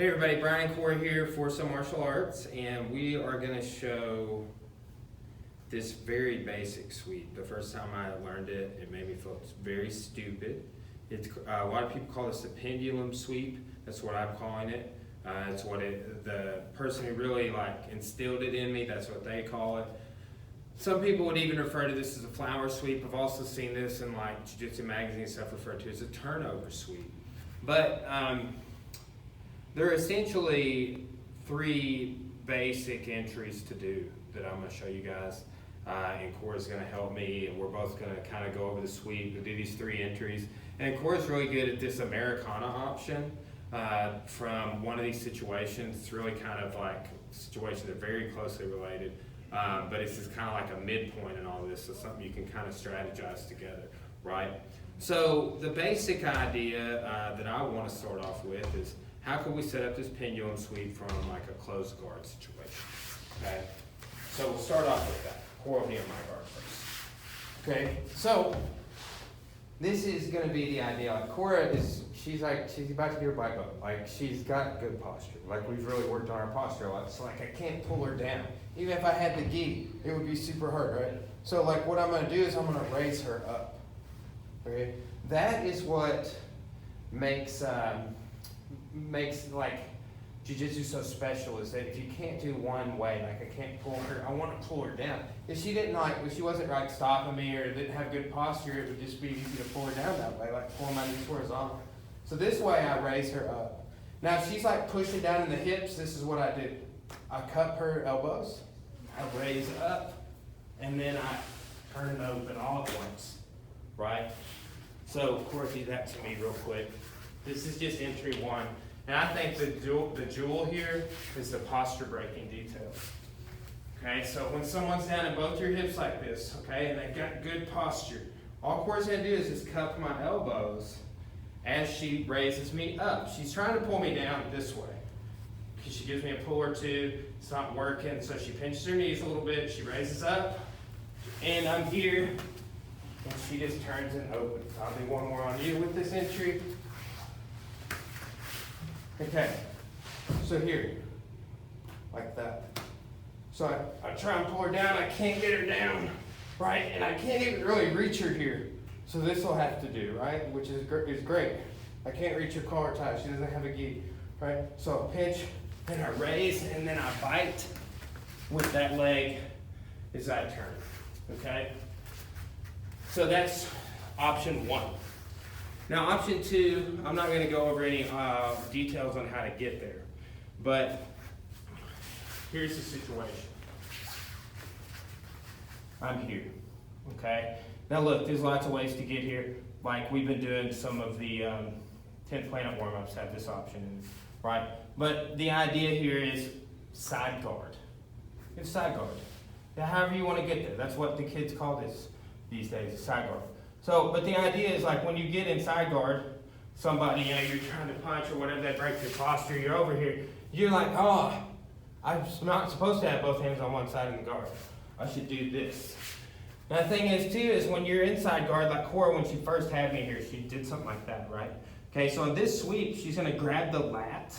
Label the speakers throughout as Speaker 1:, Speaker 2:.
Speaker 1: Hey everybody, Brian and Corey here for Some Martial Arts, and we are going to show this very basic sweep. The first time I learned it, it made me feel very stupid. It's a lot of people call this the Pendulum sweep. That's what I'm calling it. It's what the person who really instilled it in me, that's what they call it. Some people would even refer to this as a flower sweep. I've also seen this in jiu-jitsu magazine stuff referred to as a turnover sweep. But there are essentially three basic entries to do that I'm going to show you guys. And Cora's going to help me, and we're both going to kind of go over the sweep and do these three entries. And Cora's really good at this Americana option from one of these situations. It's really kind of like situations that are very closely related, but it's just kind of like a midpoint in all this, so something you can kind of strategize together, right? So the basic idea that I want to start off with is, how can we set up this pendulum sweep from like a closed guard situation? Okay, so we'll start off with that. Cora will be on my guard first. Okay, so this is going to be the idea. Like Cora she's about to do her black belt. Like she's got good posture. Like we've really worked on our posture a lot. So like I can't pull her down. Even if I had the gi, it would be super hard, right? So like what I'm going to do is I'm going to raise her up. Okay, that is what makes like jiu-jitsu so special, is that if you can't do one way, like I can't pull her, I want to pull her down. If she wasn't stopping me or didn't have good posture, it would just be easy to pull her down that way, like pulling my knees horizontal. So this way I raise her up. Now if she's like pushing down in the hips, this is what I do. I cup her elbows, I raise up, and then I turn it open all at once, right? So of course do that to me real quick. This is just entry one. And I think the jewel here is the posture breaking detail. Okay, so when someone's down in both your hips like this, okay, and they've got good posture, all Cora's gonna do is just cup my elbows as she raises me up. She's trying to pull me down this way, because she gives me a pull or two, it's not working, so she pinches her knees a little bit, she raises up, and I'm here, and she just turns and opens. I'll do one more on you with this entry. Okay, so here, like that. So I try and pull her down, I can't get her down, right? And I can't even really reach her here. So this will have to do, right? Which is great. I can't reach her collar tie, she doesn't have a gi, right? So I pinch, then I raise, and then I bite with that leg as I turn, okay? So that's option one. Now option two, I'm not going to go over any details on how to get there, but here's the situation. I'm here, okay? Now look, there's lots of ways to get here. Like we've been doing some of the 10th Planet warm-ups have this option, right? But the idea here is side guard. It's side guard. Now, however you want to get there, that's what the kids call this these days, side guard. So, but the idea is like when you get inside guard, somebody, you're trying to punch or whatever, that breaks your posture, you're over here, you're like, oh, I'm not supposed to have both hands on one side of the guard. I should do this. Now the thing is too, is when you're inside guard, like Cora, when she first had me here, she did something like that, right? Okay, so on this sweep, she's gonna grab the lat,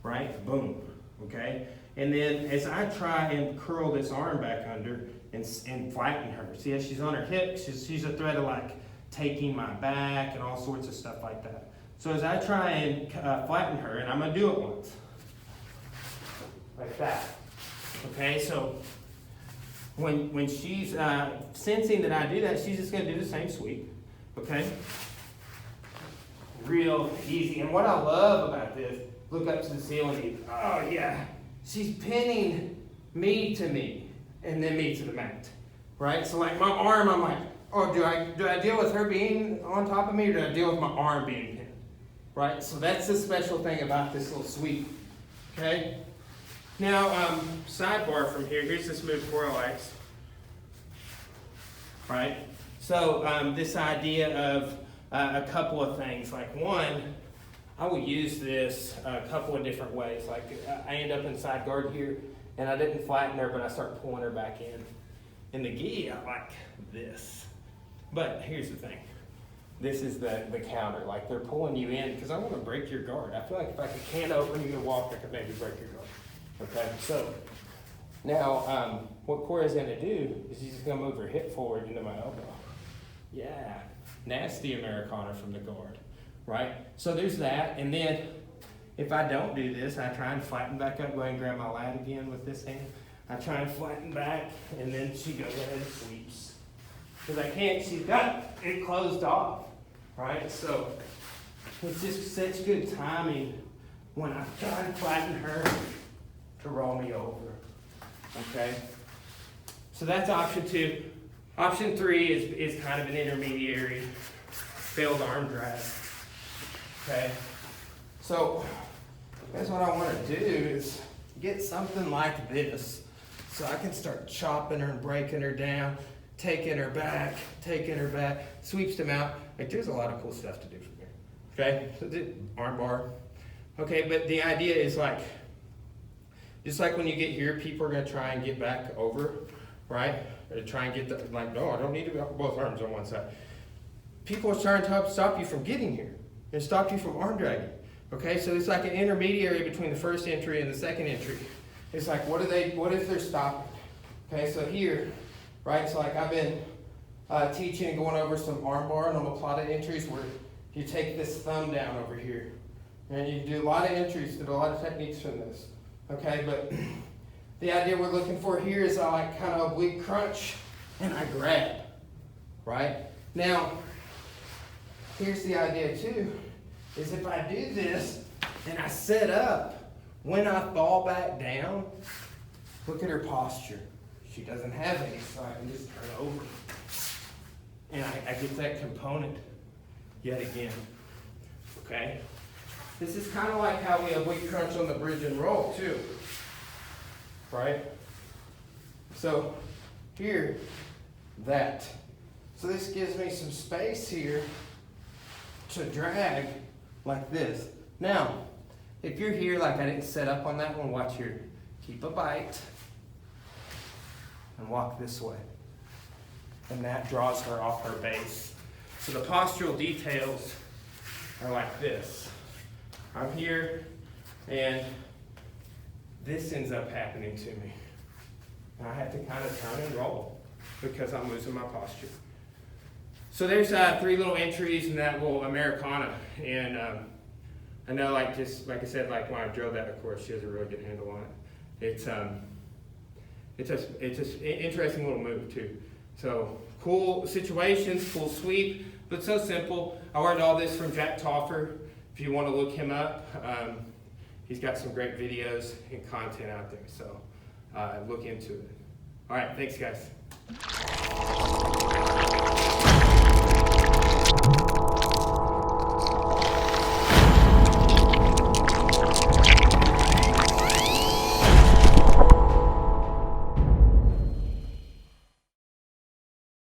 Speaker 1: right? Boom, okay? And then as I try and curl this arm back under, and flatten her. See, as she's on her hips, she's a threat of taking my back and all sorts of stuff like that. So as I try and flatten her, and I'm going to do it once. Like that. Okay, so when she's sensing that I do that, she's just going to do the same sweep. Okay? Real easy. And what I love about this, look up to the ceiling. Oh, yeah. She's pinning me to me. And then me to the mat, right? So like my arm, I'm like, oh, do I deal with her being on top of me, or do I deal with my arm being pinned, right? So that's the special thing about this little sweep, okay? Now, sidebar from here, here's this move Cora likes, right? So this idea of a couple of things, like one, I will use this a couple of different ways. Like I end up in side guard here, and I didn't flatten her, but I start pulling her back in. In the gi, I like this. But here's the thing. this is the counter. Like they're pulling you in because I want to break your guard. I feel like if I can't open you to walk, I could maybe break your guard. Okay, so now what Corey's gonna do is he's just gonna move her hip forward into my elbow. Yeah, nasty Americana from the guard, right? So there's that, and then if I don't do this, I try and flatten back up. Go ahead and grab my lat again with this hand. I try and flatten back, and then she goes ahead and sweeps. Because I can't, she's got it closed off, right? So it's just such good timing when I try and flatten her to roll me over, okay? So that's option 2. Option 3 is kind of an intermediary failed arm drag, okay? So that's what I want to do is get something like this so I can start chopping her and breaking her down, taking her back, sweeps them out. Like there's a lot of cool stuff to do from here, okay? So the armbar, okay, but the idea is like, just like when you get here, people are gonna try and get back over, right? Or try and get the, like, no, I don't need to be both arms on one side. People are trying to stop you from getting here and stop you from arm dragging. Okay, so it's like an intermediary between the first entry and the second entry. It's like, what if they're stopping? Okay, so here, right, so like I've been teaching and going over some armbar and omoplata entries where you take this thumb down over here. And you do a lot of entries, do a lot of techniques from this. Okay, but the idea we're looking for here is I like kind of oblique crunch and I grab, right? Now, here's the idea too. Is if I do this and I set up, when I fall back down, look at her posture. She doesn't have any, so I can just turn over. And I get that component yet again, okay? This is kind of like how we oblique crunch on the bridge and roll too, right? So here, that. So this gives me some space here to drag like this. Now, if you're here, like I didn't set up on that one, watch here. Keep a bite and walk this way. And that draws her off her base. So the postural details are like this. I'm here and this ends up happening to me. And I have to kind of turn and roll because I'm losing my posture. So there's 3 little entries in that little Americana, and I know, like I said, like when I drilled that, of course, she has a really good handle on it. It's just an interesting little move too. So cool situations, cool sweep, but so simple. I learned all this from Jack Toffer. If you want to look him up, he's got some great videos and content out there. So look into it. All right, thanks guys.